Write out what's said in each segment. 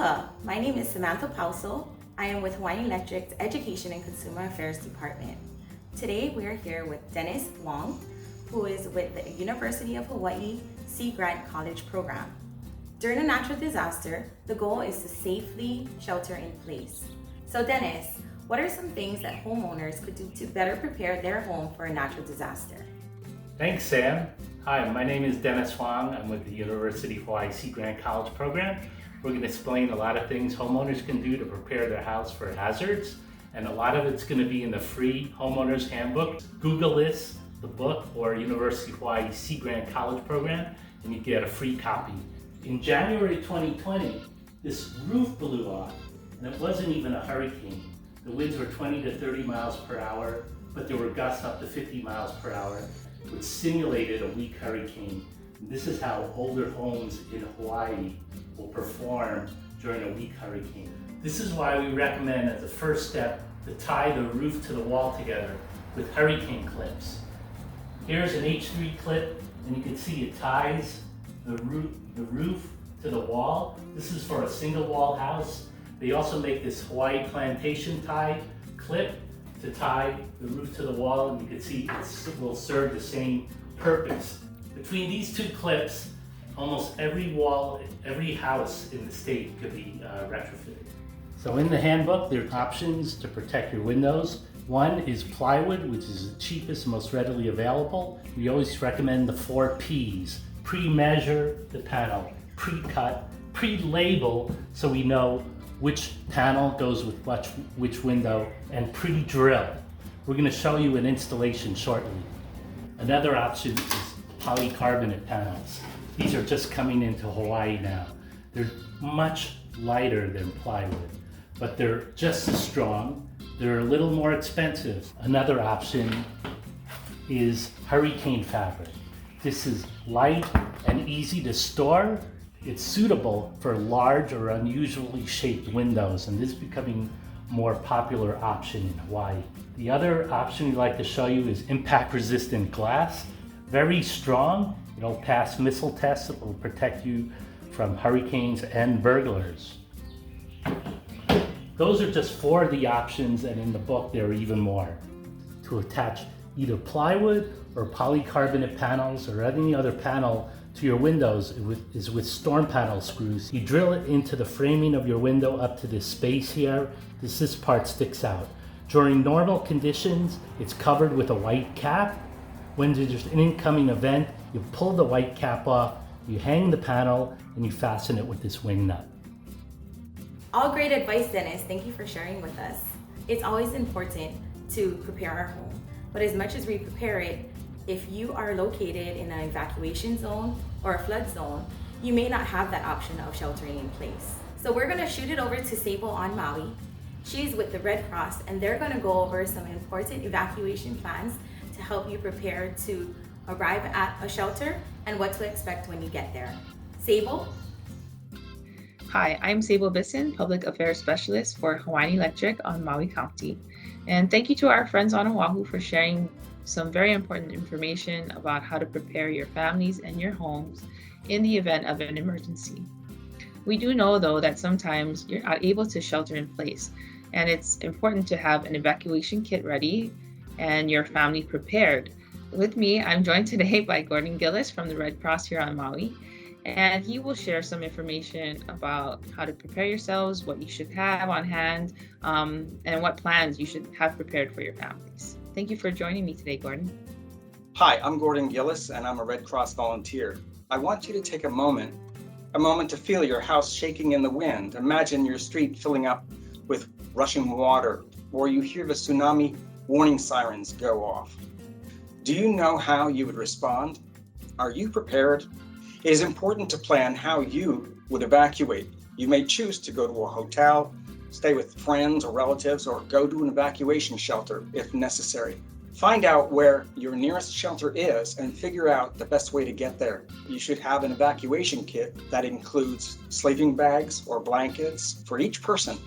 Aloha, my name is Samantha Pauso. I am with Hawaiian Electric's Education and Consumer Affairs Department. Today we are here with Dennis Wong, who is with the University of Hawaii Sea Grant College Program. During a natural disaster, the goal is to safely shelter in place. So Dennis, what are some things that homeowners could do to better prepare their home for a natural disaster? Thanks, Sam. Hi, my name is Dennis Wong. I'm with the University of Hawaii Sea Grant College Program. We're going to explain a lot of things homeowners can do to prepare their house for hazards, and a lot of it's going to be in the free Homeowners Handbook. Google this, the book, or University of Hawaii Sea Grant College Program, and you get a free copy. In January 2020, this roof blew off, and it wasn't even a hurricane. The winds were 20 to 30 miles per hour, but there were gusts up to 50 miles per hour, which simulated a weak hurricane. And this is how older homes in Hawaii will perform during a weak hurricane. This is why we recommend as a first step to tie the roof to the wall together with hurricane clips. Here's an H3 clip, and you can see it ties the roof to the wall. This is for a single wall house. They also make this Hawaii plantation tie clip to tie the roof to the wall, and you can see it will serve the same purpose. Between these two clips, almost every wall, every house in the state could be retrofitted. So in the handbook, there are options to protect your windows. One is plywood, which is the cheapest, most readily available. We always recommend the 4 Ps. Pre-measure the panel, pre-cut, pre-label, so we know which panel goes with which window, and pre-drill. We're going to show you an installation shortly. Another option is polycarbonate panels. These are just coming into Hawaii now. They're much lighter than plywood, but they're just as strong. They're a little more expensive. Another option is hurricane fabric. This is light and easy to store. It's suitable for large or unusually shaped windows, and this is becoming a more popular option in Hawaii. The other option we'd like to show you is impact-resistant glass. Very strong. It'll pass missile tests. It will protect you from hurricanes and burglars. Those are just 4 of the options, and in the book there are even more. To attach either plywood or polycarbonate panels or any other panel to your windows is with storm panel screws. You drill it into the framing of your window up to this space here. This part sticks out. During normal conditions, it's covered with a white cap. When there's an incoming event, you pull the white cap off, you hang the panel, and you fasten it with this wing nut. All great advice, Dennis. Thank you for sharing with us. It's always important to prepare our home, but as much as we prepare it, if you are located in an evacuation zone or a flood zone, you may not have that option of sheltering in place. So we're gonna shoot it over to Sable on Maui. She's with the Red Cross, and they're gonna go over some important evacuation plans to help you prepare to arrive at a shelter and what to expect when you get there. Sable? Hi, I'm Sable Bisson, Public Affairs Specialist for Hawaiian Electric on Maui County. And thank you to our friends on Oahu for sharing some very important information about how to prepare your families and your homes in the event of an emergency. We do know, though, that sometimes you're not able to shelter in place, and it's important to have an evacuation kit ready and your family prepared. With me, I'm joined today by Gordon Gillis from the Red Cross here on Maui, and he will share some information about how to prepare yourselves, what you should have on hand, and what plans you should have prepared for your families. Thank you for joining me today, Gordon. Hi, I'm Gordon Gillis, and I'm a Red Cross volunteer. I want you to take a moment to feel your house shaking in the wind. Imagine your street filling up with rushing water, or you hear the tsunami warning sirens go off. Do you know how you would respond? Are you prepared? It is important to plan how you would evacuate. You may choose to go to a hotel, stay with friends or relatives, or go to an evacuation shelter if necessary. Find out where your nearest shelter is and figure out the best way to get there. You should have an evacuation kit that includes sleeping bags or blankets for each person,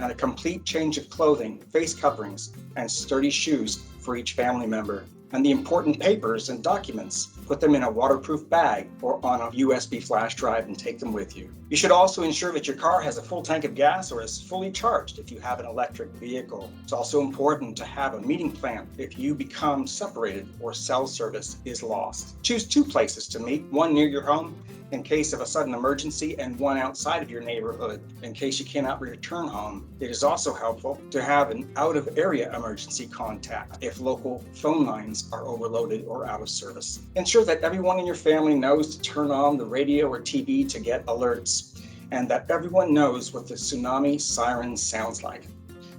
and a complete change of clothing, face coverings, and sturdy shoes for each family member. And the important papers and documents, put them in a waterproof bag or on a USB flash drive and take them with you. You should also ensure that your car has a full tank of gas or is fully charged if you have an electric vehicle. It's also important to have a meeting plan if you become separated or cell service is lost. Choose 2 places to meet, one near your home in case of a sudden emergency and one outside of your neighborhood in case you cannot return home. It is also helpful to have an out-of-area emergency contact if local phone lines are overloaded or out of service. Ensure that everyone in your family knows to turn on the radio or TV to get alerts, and that everyone knows what the tsunami siren sounds like.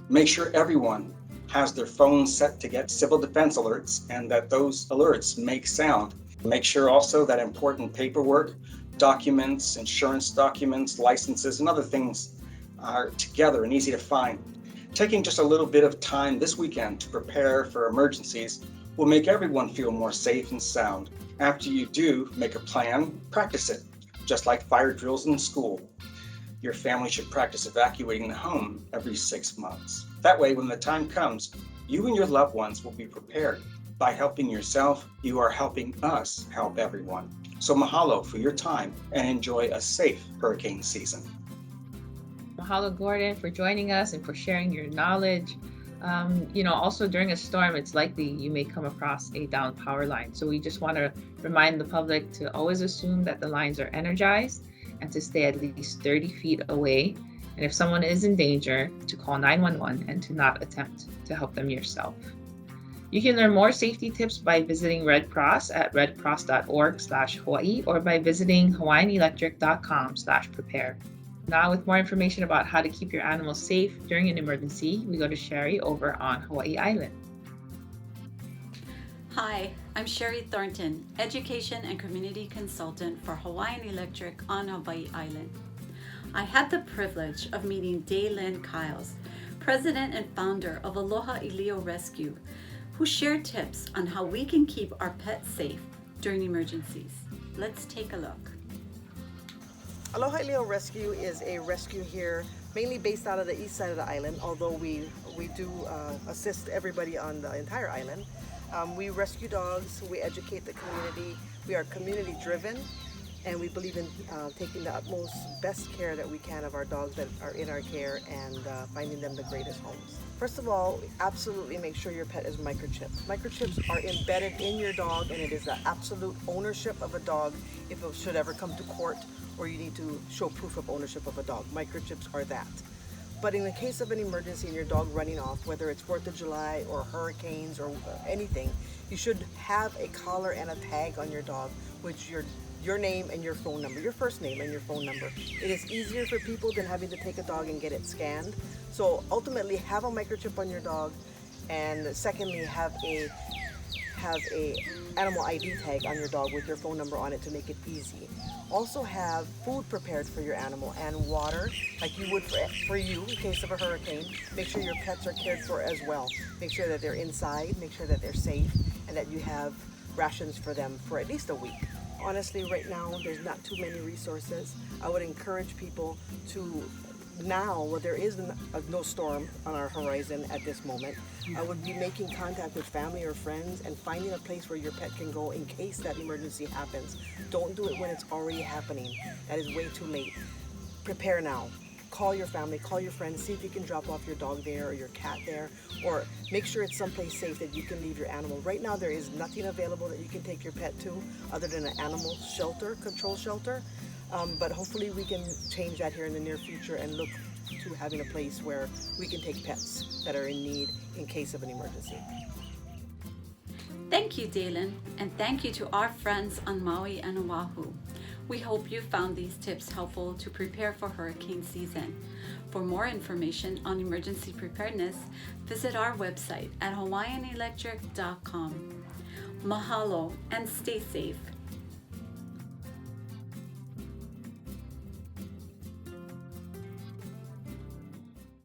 Make sure everyone has their phones set to get civil defense alerts and that those alerts make sound. Make sure also that important paperwork, documents, insurance documents, licenses, and other things are together and easy to find. Taking just a little bit of time this weekend to prepare for emergencies will make everyone feel more safe and sound. After you do make a plan, practice it, just like fire drills in school. Your family should practice evacuating the home every 6 months. That way, when the time comes, you and your loved ones will be prepared. By helping yourself, you are helping us help everyone. So mahalo for your time and enjoy a safe hurricane season. Mahalo, Gordon, for joining us and for sharing your knowledge. Also during a storm, it's likely you may come across a downed power line. So we just want to remind the public to always assume that the lines are energized and to stay at least 30 feet away. And if someone is in danger, to call 911 and to not attempt to help them yourself. You can learn more safety tips by visiting Red Cross at redcross.org/Hawaii or by visiting hawaiianelectric.com/prepare. Now, with more information about how to keep your animals safe during an emergency, we go to Sherry over on Hawaii Island. Hi, I'm Sherry Thornton, Education and Community Consultant for Hawaiian Electric on Hawaii Island. I had the privilege of meeting Daylin Kyles, President and founder of Aloha Ilio Rescue, who shared tips on how we can keep our pets safe during emergencies. Let's take a look. Aloha Ilio Rescue is a rescue here, mainly based out of the east side of the island, although we do assist everybody on the entire island. We rescue dogs, we educate the community, we are community driven, and we believe in taking the utmost best care that we can of our dogs that are in our care and finding them the greatest homes. First of all, absolutely make sure your pet is microchipped. Microchips are embedded in your dog, and it is the absolute ownership of a dog if it should ever come to court or you need to show proof of ownership of a dog. Microchips are that. But in the case of an emergency and your dog running off, whether it's 4th of July or hurricanes or anything, you should have a collar and a tag on your dog, which your name and your phone number, your first name and your phone number. It is easier for people than having to take a dog and get it scanned. So ultimately, have a microchip on your dog, and secondly, have a animal ID tag on your dog with your phone number on it to make it easy. Also have food prepared for your animal and water, like you would for you in case of a hurricane. Make sure your pets are cared for as well. Make sure that they're inside, make sure that they're safe, and that you have rations for them for at least a week. Honestly, right now, there's not too many resources. I would encourage people to, now where there is no storm on our horizon at this moment, I would be making contact with family or friends and finding a place where your pet can go in case that emergency happens. Don't do it when it's already happening. That is way too late. Prepare now. Call your family, call your friends, see if you can drop off your dog there or your cat there, or make sure it's someplace safe that you can leave your animal. Right now, there is nothing available that you can take your pet to other than an animal shelter, control shelter. But hopefully we can change that here in the near future and look to having a place where we can take pets that are in need in case of an emergency. Thank you, Daylin, and thank you to our friends on Maui and Oahu. We hope you found these tips helpful to prepare for hurricane season. For more information on emergency preparedness, visit our website at hawaiianelectric.com. Mahalo and stay safe.